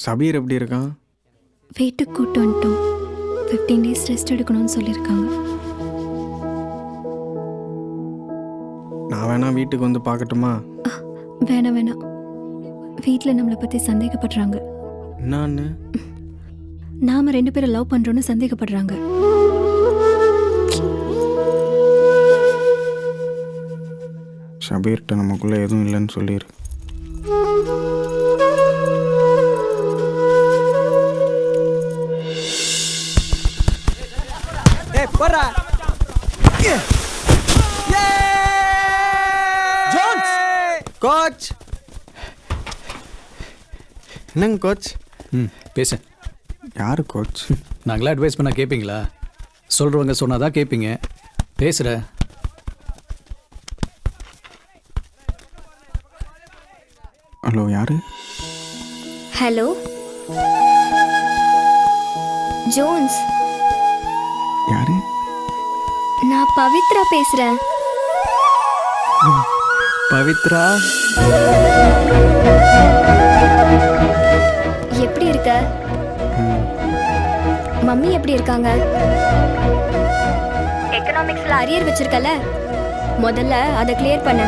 சபீர் எப்படி இருக்கான்? வீட்டுக்கு கூட்டு வந்துட்டோம். 15 days ரெஸ்ட் எடுக்கணும்னு சொல்லியிருக்காங்க. நான் வேணா வீட்டுக்கு வந்து பார்க்கட்டுமா? வேணாம் வேணாம், வீட்டில் நம்மளை பற்றி சந்தேகப்படுறாங்க. என்னான்னு? நாம 2 பேரும் லவ் பண்ணுறோன்னு சந்தேகப்படுறாங்க. ஷபீர்கிட்ட நமக்குள்ளே எதுவும் இல்லைன்னு சொல்லிடு. போறா ஜோன்ஸ் கோச்! என்னங்க கோச்? பேச. யாரு கோச்? நாங்களாம் அட்வைஸ் பண்ணால் கேட்பீங்களா? சொல்கிறவங்க சொன்னால் தான் கேட்பீங்க. பேசுகிற. ஹலோ, யாரு? ஹலோ ஜோன்ஸ், யாரு? நான் பவித்ரா பேசுகிறேன். பவித்ரா? எப்படி இருக்க? மம்மி எப்படி இருக்காங்க? எக்கனாமிக்ஸ்ல அரியர் வச்சிருக்கல, முதல்ல அதை கிளியர் பண்ண.